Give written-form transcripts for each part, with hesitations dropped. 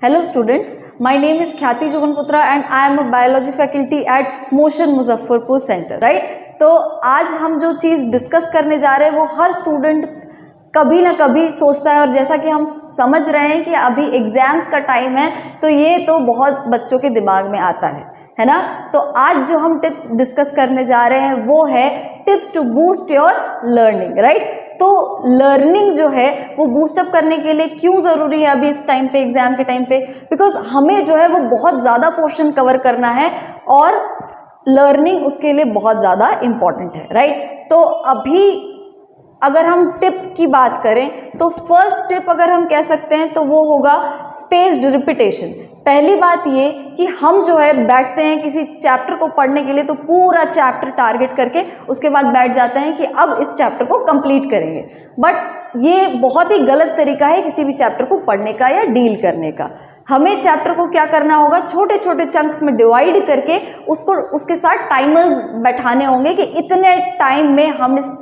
Hello students, my name is Khyati Juganputra and I am a biology faculty at Motion Muzaffarpur Center, right? तो आज हम जो चीज़ discuss करने जा रहे हैं वो हर स्टूडेंट कभी ना कभी सोचता है, और जैसा कि हम समझ रहे हैं कि अभी एग्जाम्स का टाइम है तो ये तो बहुत बच्चों के दिमाग में आता है ना। तो आज जो हम टिप्स डिस्कस करने जा रहे हैं वो है tips to boost your learning, right. तो लर्निंग जो है वो बूस्टअप करने के लिए क्यों ज़रूरी है अभी इस टाइम पे, एग्जाम के टाइम पे, बिकॉज हमें जो है वो बहुत ज़्यादा पोर्शन कवर करना है और लर्निंग उसके लिए बहुत ज़्यादा इम्पॉर्टेंट है, राइट। तो अभी अगर हम टिप की बात करें तो फर्स्ट टिप अगर हम कह सकते हैं तो वो होगा स्पेस्ड रिपीटेशन। पहली बात ये कि हम जो है बैठते हैं किसी चैप्टर को पढ़ने के लिए तो पूरा चैप्टर टारगेट करके उसके बाद बैठ जाते हैं कि अब इस चैप्टर को कंप्लीट करेंगे, बट ये बहुत ही गलत तरीका है किसी भी चैप्टर को पढ़ने का या डील करने का। हमें चैप्टर को क्या करना होगा, छोटे छोटे चंक्स में डिवाइड करके उसको उसके साथ टाइमर्स बैठाने होंगे कि इतने टाइम में हम इस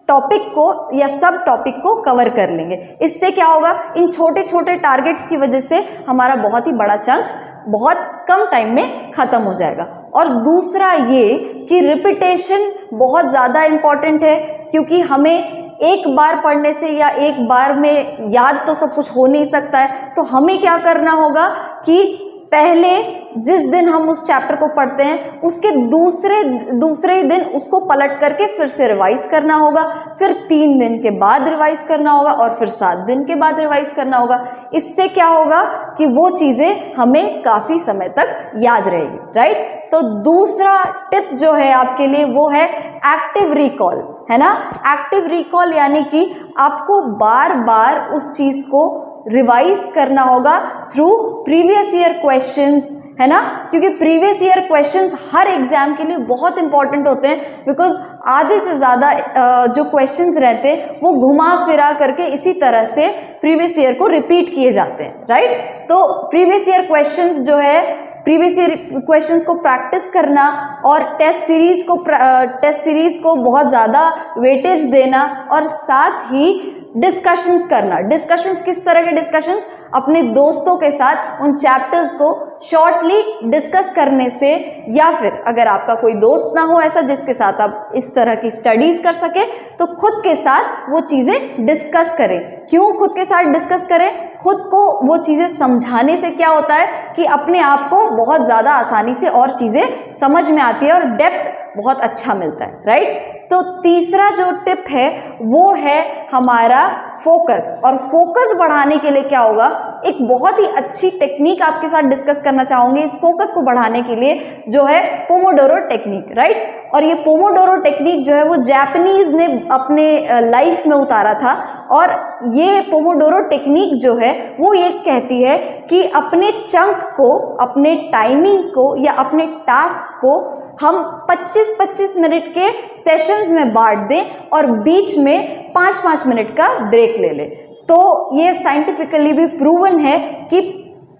टॉपिक को या सब टॉपिक को कवर कर लेंगे। इससे क्या होगा, इन छोटे छोटे टारगेट्स की वजह से हमारा बहुत ही बड़ा चंक बहुत कम टाइम में ख़त्म हो जाएगा। और दूसरा ये कि रिपीटेशन बहुत ज़्यादा इम्पॉर्टेंट है, क्योंकि हमें एक बार पढ़ने से या एक बार में याद तो सब कुछ हो नहीं सकता है। तो हमें क्या करना होगा कि पहले जिस दिन हम उस चैप्टर को पढ़ते हैं उसके दूसरे ही दिन उसको पलट करके फिर से रिवाइज करना होगा, फिर 3 दिन के बाद रिवाइज करना होगा और फिर 7 दिन के बाद रिवाइज करना होगा। इससे क्या होगा कि वो चीज़ें हमें काफ़ी समय तक याद रहेगी, राइट। तो दूसरा टिप जो है आपके लिए वो है एक्टिव रिकॉल, है ना। एक्टिव रिकॉल यानी कि आपको बार बार उस चीज़ को रिवाइज करना होगा थ्रू प्रीवियस ईयर क्वेश्चंस, है ना, क्योंकि प्रीवियस ईयर क्वेश्चंस हर एग्जाम के लिए बहुत इंपॉर्टेंट होते हैं, बिकॉज आधे से ज़्यादा जो क्वेश्चंस रहते हैं वो घुमा फिरा करके इसी तरह से प्रीवियस ईयर को रिपीट किए जाते हैं, राइट। तो प्रीवियस ईयर क्वेश्चंस जो है, प्रीवियस ईयर क्वेश्चंस को प्रैक्टिस करना और टेस्ट सीरीज को बहुत ज़्यादा वेटेज देना, और साथ ही डिस्कशंस करना। डिस्कशंस किस तरह के डिस्कशंस, अपने दोस्तों के साथ उन चैप्टर्स को शॉर्टली डिस्कस करने से, या फिर अगर आपका कोई दोस्त ना हो ऐसा जिसके साथ आप इस तरह की स्टडीज कर सके तो खुद के साथ वो चीज़ें डिस्कस करें। क्यों खुद के साथ डिस्कस करें? खुद को वो चीज़ें समझाने से क्या होता है कि अपने आप को बहुत ज़्यादा आसानी से और चीज़ें समझ में आती है और डेप्थ बहुत अच्छा मिलता है, राइट। तो तीसरा जो टिप है वो है हमारा फोकस। और फोकस बढ़ाने के लिए क्या होगा, एक बहुत ही अच्छी टेक्निक आपके साथ डिस्कस करना चाहूँगी इस फोकस को बढ़ाने के लिए, जो है पोमोडोरो टेक्निक, राइट। और ये पोमोडोरो टेक्निक जो है वो जापानीज ने अपने लाइफ में उतारा था, और ये पोमोडोरो टेक्निक जो है वो ये कहती है कि अपने चंक को, अपने टाइमिंग को या अपने टास्क को हम 25-25 मिनट के सेशंस में बांट दें और बीच में 5-5 मिनट का ब्रेक ले लें। तो ये साइंटिफिकली भी प्रूवन है कि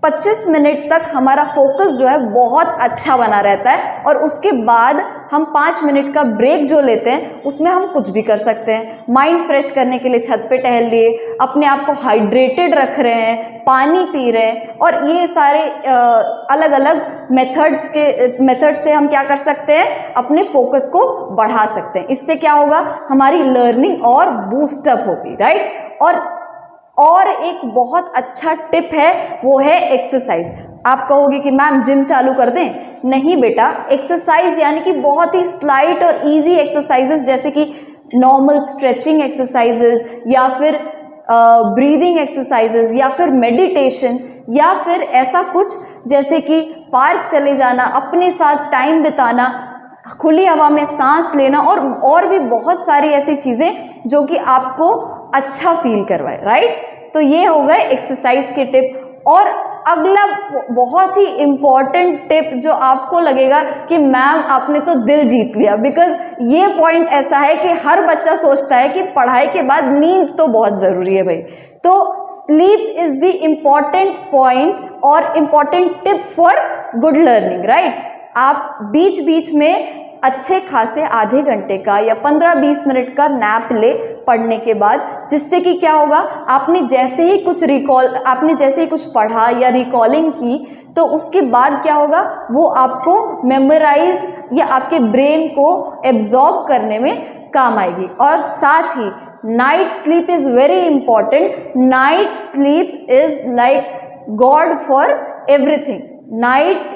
25 मिनट तक हमारा फोकस जो है बहुत अच्छा बना रहता है, और उसके बाद हम 5 मिनट का ब्रेक जो लेते हैं उसमें हम कुछ भी कर सकते हैं। माइंड फ्रेश करने के लिए छत पे टहल लिए, अपने आप को हाइड्रेटेड रख रहे हैं, पानी पी रहे हैं, और ये सारे अलग अलग मेथड्स से हम क्या कर सकते हैं, अपने फोकस को बढ़ा सकते हैं। इससे क्या होगा, हमारी लर्निंग और बूस्टअप होगी, राइट। और एक बहुत अच्छा टिप है वो है एक्सरसाइज। आप कहोगे कि मैम जिम चालू कर दें? नहीं बेटा, एक्सरसाइज यानी कि बहुत ही स्लाइट और इजी एक्सरसाइजेस, जैसे कि नॉर्मल स्ट्रेचिंग एक्सरसाइजेस या फिर ब्रीदिंग एक्सरसाइजेस या फिर मेडिटेशन, या फिर ऐसा कुछ जैसे कि पार्क चले जाना, अपने साथ टाइम बिताना, खुली हवा में सांस लेना, और भी बहुत सारी ऐसी चीज़ें जो कि आपको अच्छा फील करवाए, राइट। तो ये हो गए एक्सरसाइज के टिप। और अगला बहुत ही इम्पॉर्टेंट टिप जो आपको लगेगा कि मैम आपने तो दिल जीत लिया, बिकॉज ये पॉइंट ऐसा है कि हर बच्चा सोचता है कि पढ़ाई के बाद नींद तो बहुत ज़रूरी है भाई। तो sleep is the important point और important tip for good learning, right. आप बीच बीच में अच्छे खासे आधे घंटे का या 15-20 मिनट का नैप ले पढ़ने के बाद, जिससे कि क्या होगा, आपने जैसे ही कुछ पढ़ा या रिकॉलिंग की तो उसके बाद क्या होगा, वो आपको मेमोराइज या आपके ब्रेन को एब्जॉर्ब करने में काम आएगी। और साथ ही night sleep is very important. Night sleep is like god for everything. Night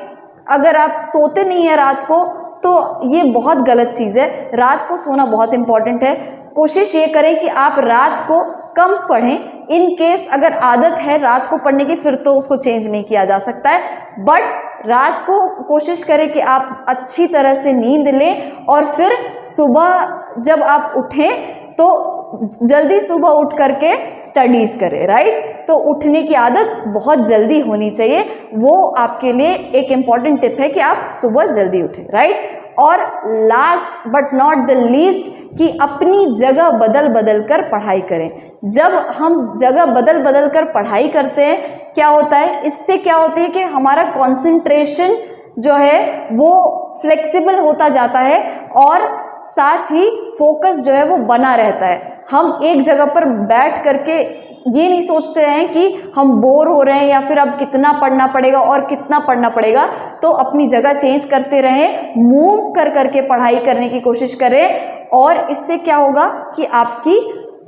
अगर आप सोते नहीं है रात को तो ये बहुत गलत चीज़ है। रात को सोना बहुत इंपॉर्टेंट है। कोशिश ये करें कि आप रात को कम पढ़ें। इन केस अगर आदत है रात को पढ़ने की, फिर तो उसको चेंज नहीं किया जा सकता है, बट रात को कोशिश करें कि आप अच्छी तरह से नींद लें और फिर सुबह जब आप उठें तो जल्दी सुबह उठ करके स्टडीज़ करें, राइट। तो उठने की आदत बहुत जल्दी होनी चाहिए। वो आपके लिए एक इम्पॉर्टेंट टिप है कि आप सुबह जल्दी उठें, राइट। और last but not the least कि अपनी जगह बदल बदल कर पढ़ाई करें। जब हम जगह बदल बदल कर पढ़ाई करते हैं क्या होता है, इससे क्या होती है कि हमारा कंसंट्रेशन जो है वो फ्लेक्सिबल होता जाता है और साथ ही फोकस जो है वो बना रहता है। हम एक जगह पर बैठ करके ये नहीं सोचते हैं कि हम बोर हो रहे हैं या फिर अब कितना पढ़ना पड़ेगा और कितना पढ़ना पड़ेगा। तो अपनी जगह चेंज करते रहें, मूव कर करके पढ़ाई करने की कोशिश करें और इससे क्या होगा कि आपकी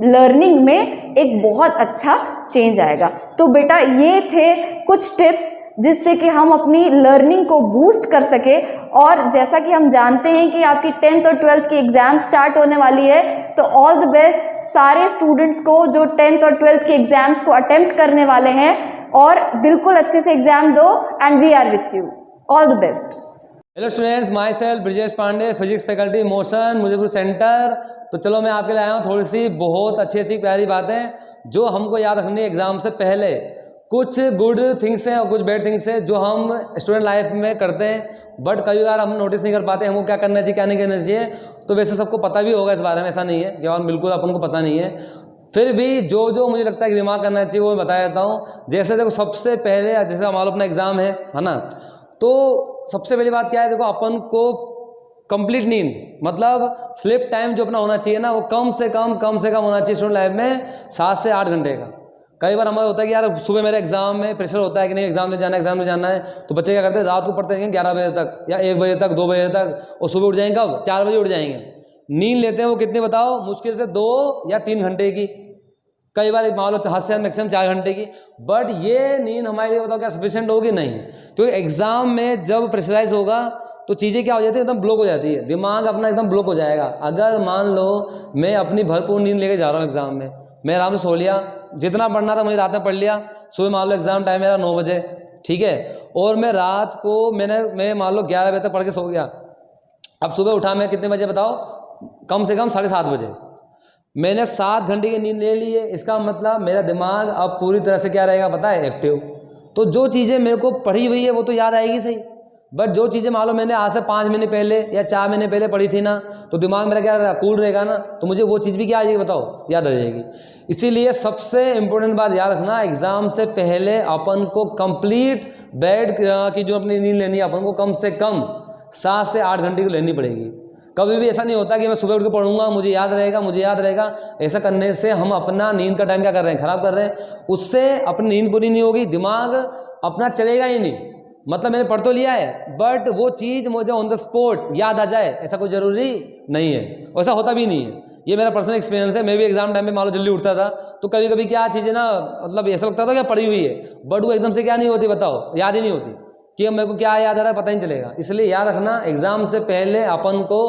लर्निंग में एक बहुत अच्छा चेंज आएगा। तो बेटा ये थे कुछ टिप्स जिससे कि हम अपनी लर्निंग को बूस्ट कर सके। और जैसा कि हम जानते हैं कि आपकी 10th और 12th की एग्ज़ाम स्टार्ट होने वाली है, तो ऑल द बेस्ट सारे स्टूडेंट्स को जो 10th और 12th के एग्ज़ाम्स को अटेम्प्ट करने वाले हैं, और बिल्कुल अच्छे से एग्ज़ाम दो and we are with you. All the best. Hello students, myself Brijesh Pandey, physics faculty Motion Muzaffarpur centre. तो चलो मैं आपके लिए आया हूँ थोड़ी सी बहुत अच्छी प्यारी बातें जो हमको याद रखनी है एग्ज़ाम से पहले। कुछ गुड थिंग्स हैं और कुछ बैड थिंग्स हैं जो हम स्टूडेंट लाइफ में करते हैं, बट कई बार हम नोटिस नहीं कर पाते हमको क्या करना चाहिए क्या नहीं करना चाहिए। तो वैसे सबको पता भी होगा इस बारे में, ऐसा नहीं है कि और बिल्कुल अपन को पता नहीं है। फिर भी जो मुझे लगता है कि दिमाग करना चाहिए वो मैं बता देता हूँ। जैसे देखो सबसे पहले जैसे हमारा अपना एग्ज़ाम है ना, तो सबसे पहली बात क्या है, देखो अपन को कंप्लीट नींद मतलब स्लीप टाइम जो अपना होना चाहिए ना, वो कम से कम होना चाहिए स्टूडेंट लाइफ में 7 से 8 घंटे का। कई बार हमारा होता है कि यार सुबह मेरे एग्जाम में प्रेशर होता है कि नहीं एग्जाम में जाना है, तो बच्चे क्या करते हैं रात को पढ़ते रहेंगे 11 बजे तक या 1 बजे तक 2 बजे तक, और सुबह उठ जाएंगे कब 4 बजे उठ जाएंगे। नींद लेते हैं वो कितने बताओ, मुश्किल से 2 या 3 घंटे की, कई बार मान लो हद से मैक्सिमम 4 घंटे की। बट ये नींद हमारे लिए बताओ क्या सफिशिएंट होगी? नहीं, क्योंकि एग्जाम में जब प्रेशराइज होगा तो चीज़ें क्या हो जाती है, एकदम ब्लॉक हो जाती है, दिमाग अपना एकदम ब्लॉक हो जाएगा। अगर मान लो मैं अपनी भरपूर नींद लेके जा रहा हूँ एग्जाम में, मैं आराम से सो लिया, जितना पढ़ना था मुझे रात में पढ़ लिया, सुबह मान लो एग्जाम टाइम मेरा 9 बजे, ठीक है, और मैं रात को मैं मान लो 11 बजे तक पढ़ के सो गया। अब सुबह उठा मैं कितने बजे बताओ, कम से कम 7:30 बजे। मैंने 7 घंटे की नींद ले ली है, इसका मतलब मेरा दिमाग अब पूरी तरह से क्या रहेगा पता है, एक्टिव। तो जो चीज़ें मेरे को पढ़ी हुई है वो तो याद आएगी सही, बट जो चीज़ें मान लो मैंने आज से 5 महीने पहले या 4 महीने पहले पढ़ी थी ना, तो दिमाग मेरा क्या रहेगा, कूल रहेगा ना, तो मुझे वो चीज़ भी क्या आ जाएगी बताओ, याद आ जाएगी। इसीलिए सबसे इम्पोर्टेंट बात याद रखना, एग्ज़ाम से पहले अपन को कंप्लीट बेड की जो अपनी नींद लेनी है अपन को कम से कम 7 से 8 घंटे की लेनी पड़ेगी। कभी भी ऐसा नहीं होता कि मैं सुबह उठ के पढ़ूंगा मुझे याद रहेगा। ऐसा करने से हम अपना नींद का टाइम क्या कर रहे हैं, ख़राब कर रहे हैं। उससे अपनी नींद पूरी नहीं होगी, दिमाग अपना चलेगा ही नहीं। मतलब मैंने पढ़ तो लिया है, बट वो चीज़ मुझे ऑन द स्पॉट याद आ जाए ऐसा कोई ज़रूरी नहीं है, ऐसा होता भी नहीं है। ये मेरा पर्सनल एक्सपीरियंस है। मैं भी एग्जाम टाइम में मान लो जल्दी उठता था, तो कभी कभी क्या चीज़ें ना, मतलब ऐसा लगता था क्या पढ़ी हुई है, बट वो एकदम से क्या नहीं होती बताओ, याद ही नहीं होती कि अब मेरे को क्या याद आ रहा है, पता ही नहीं चलेगा। इसलिए याद रखना, एग्जाम से पहले अपन को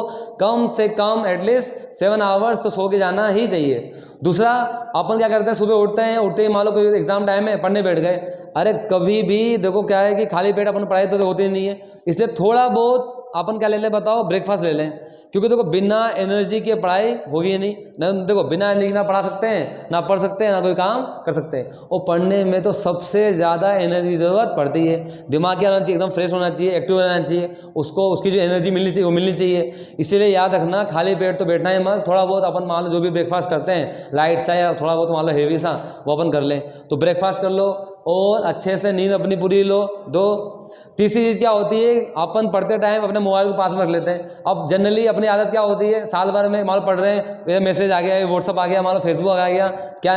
कम से कम एटलीस्ट 7 आवर्स तो सो के जाना ही चाहिए। दूसरा, अपन क्या करते हैं, सुबह उठते ही मान लो कोई एग्जाम टाइम है पढ़ने बैठ गए, अरे कभी भी देखो क्या है कि खाली पेट अपन पढ़ाई तो होती नहीं है, इसलिए थोड़ा बहुत अपन क्या ले लें बताओ, ब्रेकफास्ट ले लें। क्योंकि देखो बिना एनर्जी के पढ़ाई होगी नहीं ना। देखो बिना एनर्जी ना पढ़ा सकते हैं, ना पढ़ सकते हैं, ना कोई काम कर सकते हैं। और पढ़ने में तो सबसे ज़्यादा एनर्जी की ज़रूरत पड़ती है। दिमाग क्या होना चाहिए, एकदम फ्रेश होना चाहिए, एक्टिव रहना चाहिए, उसको उसकी जो एनर्जी मिलनी चाहिए वो मिलनी चाहिए। इसीलिए याद रखना, खाली पेट तो बैठना ही मत। थोड़ा बहुत अपन मान लो जो भी ब्रेकफास्ट करते हैं लाइट सा या थोड़ा बहुत मान लो हेवी सा, वो अपन कर लें। तो ब्रेकफास्ट कर लो और अच्छे से नींद अपनी पूरी लो। दो, तीसरी चीज़ क्या होती है, अपन पढ़ते टाइम अपने मोबाइल को पास में रख लेते हैं। अब जनरली अपनी आदत क्या होती है, साल भर में मान लो पढ़ रहे हैं, ये मैसेज आ गया, ये व्हाट्सअप आ गया, मान लो फेसबुक आ गया, क्या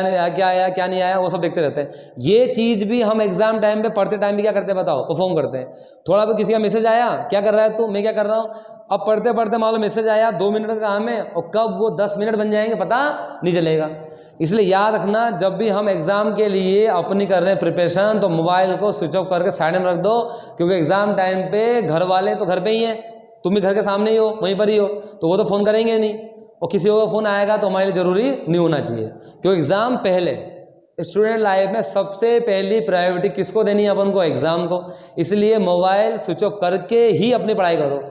आया क्या नहीं आया, वो सब देखते रहते हैं। ये चीज़ भी हम एग्जाम टाइम पे पढ़ते टाइम भी क्या करते हैं बताओ, परफॉर्म करते हैं। थोड़ा भी किसी का मैसेज आया, क्या कर रहा है तू, मैं क्या कर रहा हूँ, अब पढ़ते पढ़ते मान लो मैसेज आया 2 मिनट का काम है और कब वो 10 मिनट बन जाएंगे पता नहीं चलेगा। इसलिए याद रखना, जब भी हम एग्ज़ाम के लिए अपनी कर रहे हैं प्रिपरेशन, तो मोबाइल को स्विच ऑफ करके साइड में रख दो, क्योंकि एग्ज़ाम टाइम पे घर वाले तो घर पे ही हैं, तुम भी घर के सामने ही हो, वहीं पर ही हो, तो वो तो फ़ोन करेंगे नहीं, और किसी का फ़ोन आएगा तो हमारे लिए ज़रूरी नहीं होना चाहिए। क्योंकि एग्ज़ाम पहले स्टूडेंट लाइफ में सबसे पहली प्रायोरिटी किसको देनी है, अपन को एग्ज़ाम को। इसलिए मोबाइल स्विच ऑफ करके ही अपनी पढ़ाई करो।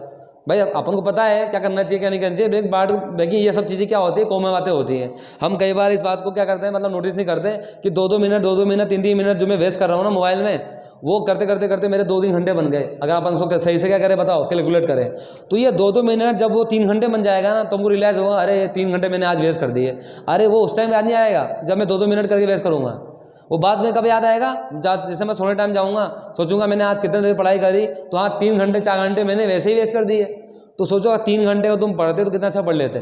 भाई अपन को पता है क्या करना चाहिए क्या नहीं करना चाहिए, लेकिन बाकी ये सब चीज़ें क्या होती है, कॉमन बातें होती हैं। हम कई बार इस बात को क्या करते हैं, मतलब नोटिस नहीं करते कि 2-2 मिनट 3-3 मिनट जो मैं वेस्ट कर रहा हूँ ना मोबाइल में, वो करते करते करते मेरे 2-3 घंटे बन गए। अगर अपन उसको सही से क्या करें बताओ, कैलकुलेट करें, तो ये 2-2 मिनट जब वो 3 घंटे बन जाएगा ना, तो हमको रियलाइज़ होगा अरे ये 3 घंटे मैंने आज वेस्ट कर दिए। अरे वो उस टाइम याद नहीं आएगा जब मैं 2-2 मिनट करके वेस्ट करूँगा, वो बाद में कब याद आएगा, जैसे मैं सोने टाइम जाऊँगा, सोचूंगा मैंने आज कितने देर पढ़ाई करी, तो हाँ 3 घंटे 4 घंटे मैंने वैसे ही वेस्ट कर दिए। तो सोचो 3 घंटे को तुम पढ़ते तो कितना अच्छा पढ़ लेते।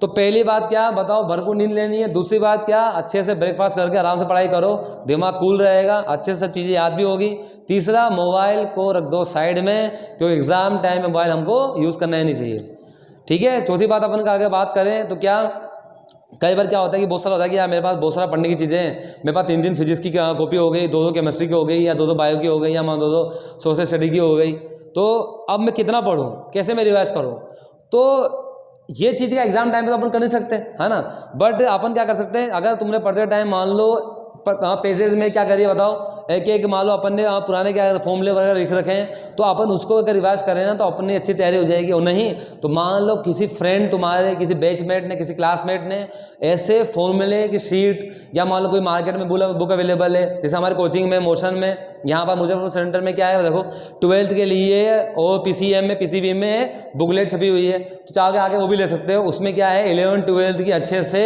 तो पहली बात क्या बताओ, भरपूर नींद लेनी है। दूसरी बात क्या, अच्छे से ब्रेकफास्ट करके आराम से पढ़ाई करो, दिमाग कूल रहेगा, अच्छे से सब चीज़ें याद भी होगी। तीसरा, मोबाइल को रख दो साइड में, क्योंकि एग्ज़ाम टाइम में मोबाइल हमको यूज़ करना ही नहीं चाहिए, ठीक है। चौथी बात अपन का आगे बात करें तो क्या, कई बार क्या होता है कि बहुत सारा होता है कि यार मेरे पास बहुत सारा पढ़ने की चीज़ें हैं, मेरे पास 3 फिजिक्स की कॉपी हो गई, 2 केमिस्ट्री की हो गई, या 2 बायो की हो गई, या 2 सोशल स्टडी की हो गई, तो अब मैं कितना पढूं, कैसे मैं रिवाइज करूं। तो ये चीज़ का एग्जाम टाइम पे तो अपन कर नहीं सकते, है ना। बट अपन क्या कर सकते हैं, अगर तुमने पढ़ते टाइम मान लो पेजेस में क्या करिए बताओ, एक एक मान लो अपन ने पुराने क्या फॉर्मूले वगैरह लिख रखे हैं, तो अपन उसको अगर रिवाइज करें ना तो अपनी अच्छी तैयारी हो जाएगी। और नहीं तो मान लो किसी फ्रेंड तुम्हारे, किसी बैचमेट ने, किसी क्लासमेट ने ऐसे फॉर्मूले की शीट, या मान लो कोई मार्केट में बुक अवेलेबल है, जैसे हमारे कोचिंग में मोशन में, यहाँ पर मुजफ्फरपुर सेंटर में क्या है देखो, 12th के लिए और PCM में PCB में बुकलेट छपी हुई है, तो चाहोगे आगे वो भी ले सकते हो। उसमें क्या है 11th 12th की अच्छे से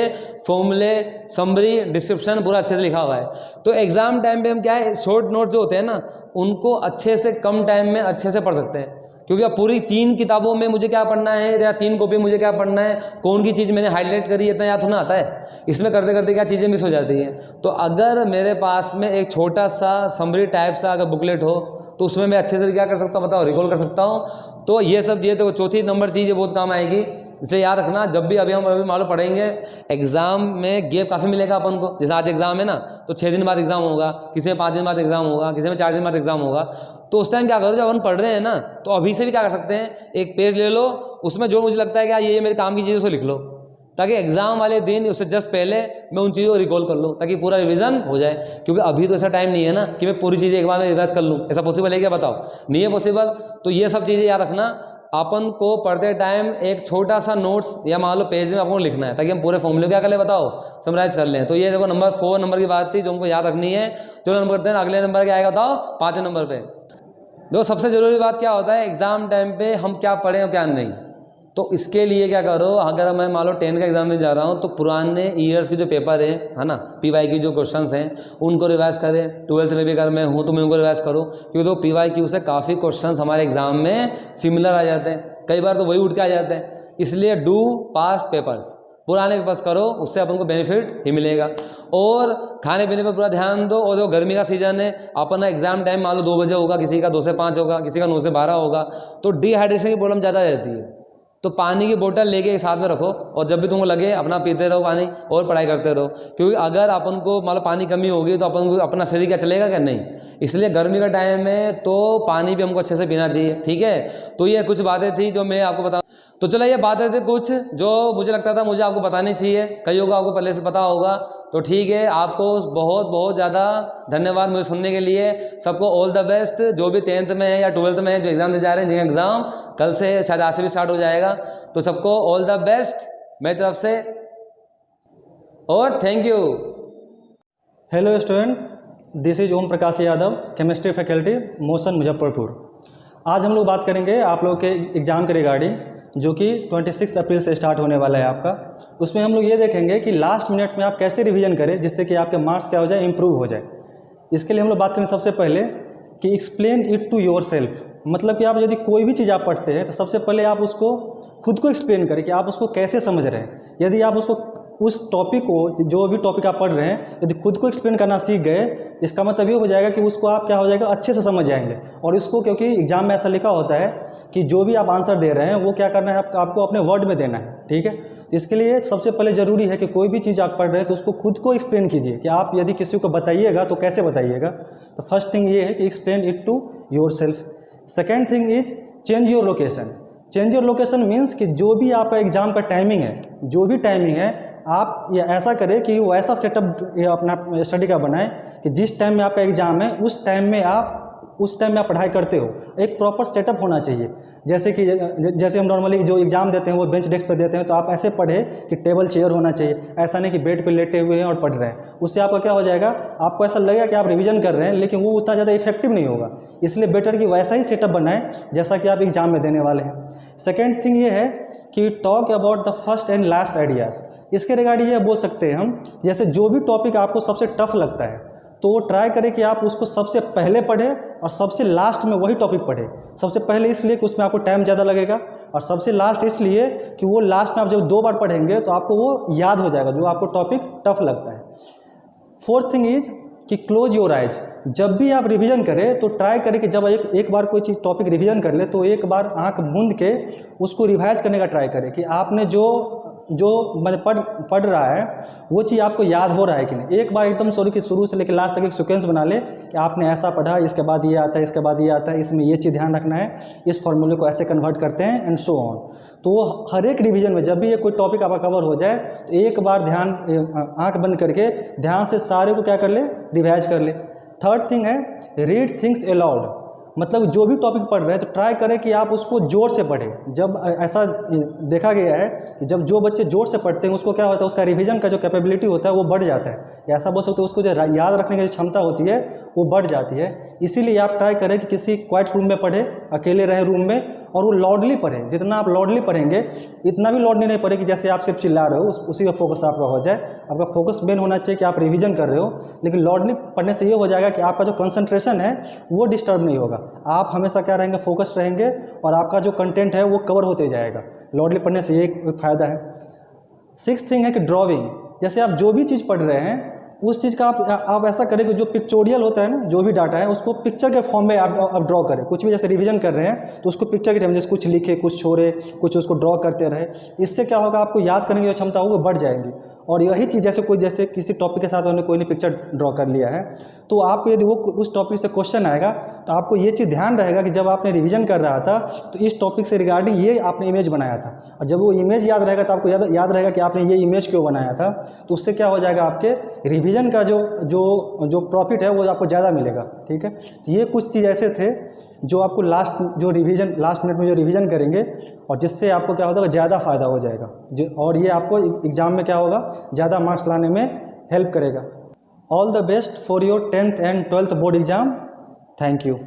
फॉर्मूले, समरी, डिस्क्रिप्शन पूरा अच्छे से लिखा हुआ है। तो एग्जाम टाइम पे हम क्या है, शॉर्ट नोट जो होते हैं ना, उनको अच्छे से कम टाइम में अच्छे से पढ़ सकते हैं। क्योंकि अब पूरी 3 किताबों में मुझे क्या पढ़ना है, या 3 कॉपी मुझे क्या पढ़ना है, कौन की चीज़ मैंने हाईलाइट करी, इतना याद होना आता है। इसमें करते करते क्या चीज़ें मिस हो जाती हैं। तो अगर मेरे पास में एक छोटा सा समरी टाइप सा अगर बुकलेट हो, तो उसमें मैं अच्छे से क्या कर सकता हूँ बताओ, रिकॉल कर सकता हूँ। तो ये सब चीज़ें, तो चौथी नंबर चीज़ बहुत काम आएगी। इसे याद रखना, जब भी अभी हम मान लो पढ़ेंगे, एग्जाम में गैप काफ़ी मिलेगा अपन को। जैसे आज एग्जाम है ना, तो 6 दिन बाद एग्जाम होगा, किसी में 5 दिन बाद एग्जाम होगा, किसी में 4 दिन बाद एग्जाम होगा। तो उस टाइम क्या करो, जब अपन पढ़ रहे हैं ना, तो अभी से भी क्या कर सकते हैं, एक पेज ले लो, उसमें जो मुझे लगता है कि ये मेरे काम की चीज़ों से लिख लो, ताकि एग्जाम वाले दिन उससे जस्ट पहले मैं उन चीज़ों को रिकॉल कर लूँ, ताकि पूरा रिवीजन हो जाए। क्योंकि अभी तो ऐसा टाइम नहीं है ना कि मैं पूरी चीज़ें एक बार में रिवाइज कर लूँ। ऐसा पॉसिबल है क्या बताओ, नहीं है पॉसिबल। तो ये सब चीज़ें याद रखना, अपन को पढ़ते टाइम एक छोटा सा नोट्स या मान लो पेज में आपको लिखना है, ताकि हम पूरे फॉर्मूले क्या कर ले बताओ, समराइज कर लें। तो ये देखो नंबर 4 नंबर की बात थी जो हमको याद रखनी है। चलो नंबर करते हैं, अगले नंबर क्या आएगा बताओ, 5वें नंबर पे। देखो सबसे ज़रूरी बात क्या होता है एग्ज़ाम टाइम पे, हम क्या पढ़ें और क्या नहीं। तो इसके लिए क्या करो, अगर मैं मान लो 10th का एग्जाम देने जा रहा हूँ, तो पुराने ईयर्स के जो पेपर है ना, PYQ जो क्वेश्चंस हैं उनको रिवाइज करें। 12th में भी अगर मैं हूँ तो मैं उनको रिवाइज करूँ, क्योंकि तो PYQ से काफ़ी क्वेश्चंस हमारे एग्जाम में सिमिलर आ जाते हैं, कई बार तो वही उठ के आ जाते हैं। इसलिए डू पास्ट पेपर्स, पुराने पेपर्स करो, उससे अपन को बेनिफिट ही मिलेगा। और खाने पीने पर पूरा ध्यान दो। और जो गर्मी का सीज़न है, अपना एग्जाम टाइम मान लो 2 बजे होगा, किसी का 2 से 5 होगा, किसी का 9 से 12 होगा, तो डिहाइड्रेशन की प्रॉब्लम ज़्यादा रहती है। तो पानी की बोतल लेके साथ में रखो, और जब भी तुमको लगे अपना पीते रहो पानी और पढ़ाई करते रहो। क्योंकि अगर अपन को मान लो पानी कमी होगी तो अपन को अपना शरीर क्या चलेगा क्या, नहीं। इसलिए गर्मी का टाइम में तो पानी भी हमको अच्छे से पीना चाहिए, ठीक है। तो ये कुछ बातें थी जो मैं आपको बता, तो चलो ये बातें थी कुछ जो मुझे लगता था मुझे आपको बतानी चाहिए। कईयों को आपको पहले से पता होगा, तो ठीक है। आपको बहुत बहुत ज़्यादा धन्यवाद मुझे सुनने के लिए। सबको ऑल द बेस्ट। जो भी 10th में है या 12th में है, जो एग्ज़ाम दे जा रहे हैं, जिनका एग्ज़ाम कल से शायद आज से भी स्टार्ट हो जाएगा, तो सबको ऑल द बेस्ट मेरी तरफ से, और thank you. Hello student, this is Om Prakash Yadav, chemistry faculty, Motion Muzaffarpur. आज हम लोग बात करेंगे आप लोग के एग्ज़ाम के रिगार्डिंग जो कि 26 अप्रैल से स्टार्ट होने वाला है आपका। उसमें हम लोग ये देखेंगे कि लास्ट मिनट में आप कैसे रिवीजन करें जिससे कि आपके मार्क्स क्या हो जाए, इम्प्रूव हो जाए। इसके लिए हम लोग बात करें सबसे पहले कि explain it to yourself. मतलब कि आप यदि कोई भी चीज़ आप पढ़ते हैं तो सबसे पहले आप उसको खुद को एक्सप्लेन करें कि आप उसको कैसे समझ रहे हैं। यदि आप उसको उस टॉपिक को, जो भी टॉपिक आप पढ़ रहे हैं, यदि खुद को एक्सप्लेन करना सीख गए, इसका मतलब ये हो जाएगा कि उसको आप क्या हो जाएगा, अच्छे से समझ जाएंगे। और इसको, क्योंकि एग्जाम में ऐसा लिखा होता है कि जो भी आप आंसर दे रहे हैं वो क्या करना है, आपको अपने वर्ड में देना है, ठीक है। तो इसके लिए सबसे पहले ज़रूरी है कि कोई भी चीज़ आप पढ़ रहे हैं तो उसको खुद को एक्सप्लेन कीजिए कि आप यदि किसी को बताइएगा तो कैसे बताइएगा। तो फर्स्ट थिंग ये है कि explain it to yourself. Second thing is change your location. Change your location means कि जो भी आपका एग्ज़ाम का टाइमिंग है, जो भी टाइमिंग है, आप ये ऐसा करें कि वो ऐसा सेटअप अपना स्टडी का बनाएं कि जिस टाइम में आपका एग्ज़ाम है उस टाइम में आप पढ़ाई करते हो। एक प्रॉपर सेटअप होना चाहिए। जैसे हम नॉर्मली जो एग्ज़ाम देते हैं वो बेंच डेस्क पर देते हैं, तो आप ऐसे पढ़े कि टेबल चेयर होना चाहिए। ऐसा नहीं कि बेड पे लेटे हुए हैं और पढ़ रहे हैं। उससे आपका क्या हो जाएगा, आपको ऐसा लगेगा कि आप रिवीजन कर रहे हैं, लेकिन वो उतना ज़्यादा इफेक्टिव नहीं होगा। इसलिए बेटर कि वैसा ही सेटअप बनाएं जैसा कि आप एग्ज़ाम में देने वाले हैं। सेकेंड थिंग ये है कि talk about the first and last ideas. इसके रिगार्डिंग ये बोल सकते हैं हम, जैसे जो भी टॉपिक आपको सबसे टफ लगता है तो वो ट्राई करें कि आप उसको सबसे पहले पढ़ें और सबसे लास्ट में वही टॉपिक पढ़ें। सबसे पहले इसलिए कि उसमें आपको टाइम ज़्यादा लगेगा, और सबसे लास्ट इसलिए कि वो लास्ट में आप जब 2 बार पढ़ेंगे तो आपको वो याद हो जाएगा जो आपको टॉपिक टफ लगता है। फोर्थ थिंग इज कि क्लोज योर आइज। जब भी आप रिवीजन करें तो ट्राई करें कि जब एक बार कोई चीज़ टॉपिक रिवीजन कर ले तो एक बार आंख मूंद के उसको रिवाइज करने का ट्राई करें कि आपने जो मतलब पढ़ रहा है वो चीज़ आपको याद हो रहा है कि नहीं। एक बार एकदम शुरू से लेकर लास्ट तक एक सीक्वेंस बना ले कि आपने ऐसा पढ़ा, इसके बाद ये आता है, इसके बाद ये आता है, इसमें ये चीज़ ध्यान रखना है, इस फॉर्मूले को ऐसे कन्वर्ट करते हैं एंड सो ऑन। तो वो हर एक रिवीजन में जब भी ये कोई टॉपिक आपका कवर हो जाए तो एक बार आँख बंद करके ध्यान से सारे को क्या कर ले, रिवाइज कर ले। थर्ड थिंग है रीड थिंग्स अलाउड। मतलब जो भी टॉपिक पढ़ रहे हैं तो ट्राई करें कि आप उसको जोर से पढ़ें। जब ऐसा देखा गया है कि जब जो बच्चे जोर से पढ़ते हैं उसको क्या होता है, उसका रिवीजन का जो कैपेबिलिटी होता है वो बढ़ जाता है। ऐसा बोल सकते हो उसको जो याद रखने की जो क्षमता होती है वो बढ़ जाती है। इसीलिए आप ट्राई करें कि किसी क्वाइट रूम में पढ़ें, अकेले रहे रूम में, और वो लाउडली पढ़ें। जितना आप लाउडली पढ़ेंगे, इतना भी लाउडली नहीं पढ़े कि जैसे आप सिर्फ चिल्ला रहे हो, उसी का फोकस आपका हो जाए। आपका फोकस मेन होना चाहिए कि आप रिवीजन कर रहे हो, लेकिन लाउडली पढ़ने से ये हो जाएगा कि आपका जो कंसंट्रेशन है वो डिस्टर्ब नहीं होगा। आप हमेशा क्या रहेंगे, फोकस रहेंगे, और आपका जो कंटेंट है वो कवर होते जाएगा। लाउडली पढ़ने से ये एक फ़ायदा है। सिक्स्थ थिंग है कि ड्राइंग। जैसे आप जो भी चीज़ पढ़ रहे हैं उस चीज़ का आप ऐसा करें कि जो पिक्चोरियल होता है ना, जो भी डाटा है उसको पिक्चर के फॉर्म में आप ड्रॉ करें। कुछ भी जैसे रिवीजन कर रहे हैं तो उसको पिक्चर के टाइम जैसे कुछ लिखे, कुछ छोड़े, कुछ उसको ड्रॉ करते रहे। इससे क्या होगा, आपको याद करने की जो क्षमता होगी वो बढ़ जाएगी। और यही चीज़ जैसे किसी टॉपिक के साथ उन्होंने कोई नहीं पिक्चर ड्रॉ कर लिया है तो आपको यदि वो उस टॉपिक से क्वेश्चन आएगा तो आपको ये चीज़ ध्यान रहेगा कि जब आपने रिवीजन कर रहा था तो इस टॉपिक से रिगार्डिंग ये आपने इमेज बनाया था। और जब वो इमेज याद रहेगा तो आपको याद रहेगा कि आपने ये इमेज क्यों बनाया था। तो उससे क्या हो जाएगा, आपके रिवीजन का जो प्रॉफिट है वो आपको ज़्यादा मिलेगा। ठीक है, तो ये कुछ चीज़ ऐसे थे जो आपको लास्ट मिनट में जो रिवीजन करेंगे और जिससे आपको क्या होगा, ज़्यादा फ़ायदा हो जाएगा। और ये आपको एग्ज़ाम में क्या होगा, ज़्यादा मार्क्स लाने में हेल्प करेगा। All the best for your 10th and 12th board exam. Thank you.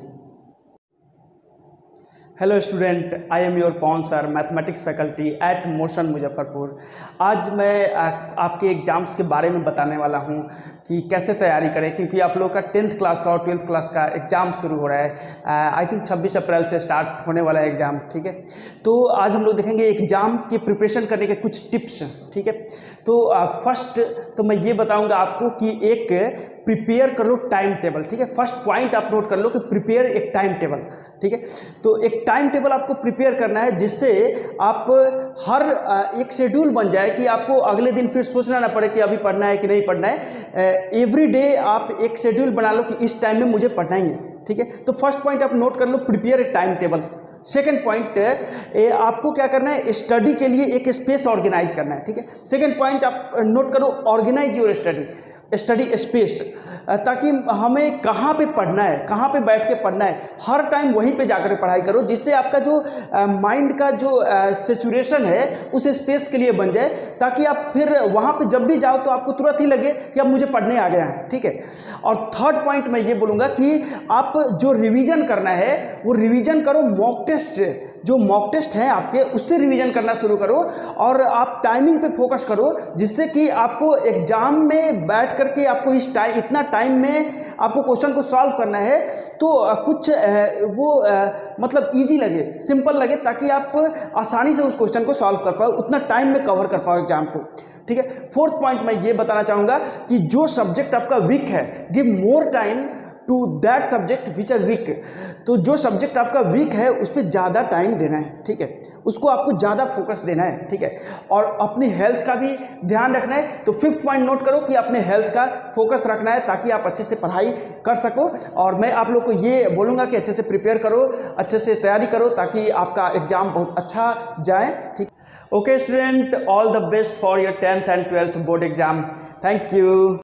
Hello student, I am your Pawan sir, mathematics faculty at motion Muzaffarpur. आज मैं आपके एग्ज़ाम्स के बारे में बताने वाला हूं कि कैसे तैयारी करें, क्योंकि आप लोग का 10th क्लास का और 12th क्लास का एग्ज़ाम शुरू हो रहा है। आई थिंक 26 अप्रैल से स्टार्ट होने वाला है एग्ज़ाम। ठीक है, तो आज हम लोग देखेंगे एग्ज़ाम की प्रिपरेशन करने के कुछ टिप्स। ठीक है, तो फर्स्ट तो मैं ये बताऊंगा आपको कि एक प्रिपेयर कर लो टाइम टेबल। ठीक है, फर्स्ट पॉइंट आप नोट कर लो कि प्रिपेयर एक टाइम टेबल। ठीक है, तो एक टाइम टेबल आपको प्रिपेयर करना है जिससे आप हर एक शेड्यूल बन जाए कि आपको अगले दिन फिर सोचना ना पड़े कि अभी पढ़ना है कि नहीं पढ़ना है। एवरी डे आप एक शेड्यूल बना लो कि इस टाइम में मुझे पढ़ना ही है। ठीक है, तो फर्स्ट पॉइंट आप नोट कर लो, prepare a time table. Second point, आपको क्या करना है, स्टडी के लिए एक स्पेस ऑर्गेनाइज करना है। ठीक है, सेकेंड पॉइंट आप नोट करो, organise your study. Study space, ताकि हमें कहाँ पे पढ़ना है, कहाँ पे बैठ के पढ़ना है, हर टाइम वहीं पे जाकर पढ़ाई करो, जिससे आपका जो माइंड का जो सिचुएशन है उस स्पेस के लिए बन जाए, ताकि आप फिर वहाँ पे जब भी जाओ तो आपको तुरंत ही लगे कि अब मुझे पढ़ने आ गया है। ठीक है। और थर्ड पॉइंट मैं ये बोलूँगा कि आप जो रिवीजन करना है वो रिवीजन करो मॉक टेस्ट, जो मॉक टेस्ट है आपके उससे रिवीजन करना शुरू करो, और आप टाइमिंग पे फोकस करो, जिससे कि आपको एग्जाम में बैठ करके आपको इतना टाइम में आपको क्वेश्चन को सॉल्व करना है तो कुछ मतलब इजी लगे, सिंपल लगे, ताकि आप आसानी से उस क्वेश्चन को सॉल्व कर पाओ, उतना टाइम में कवर कर पाओ एग्जाम को। ठीक है। फोर्थ पॉइंट मैं ये बताना चाहूँगा कि जो सब्जेक्ट आपका वीक है, give more time to that subject which are weak. तो जो सब्जेक्ट आपका वीक है उस पर ज़्यादा टाइम देना है। ठीक है। उसको आपको ज़्यादा फोकस देना है। ठीक है। और अपनी हेल्थ का भी ध्यान रखना है। तो फिफ्थ पॉइंट नोट करो कि अपने हेल्थ का फोकस रखना है, ताकि आप अच्छे से पढ़ाई कर सको। और मैं आप लोग को ये बोलूँगा कि अच्छे से प्रिपेयर करो, अच्छे से तैयारी करो, ताकि आपका एग्जाम बहुत अच्छा जाए। ठीक। Okay student, all the best for your 10th and 12th board exam. Thank you.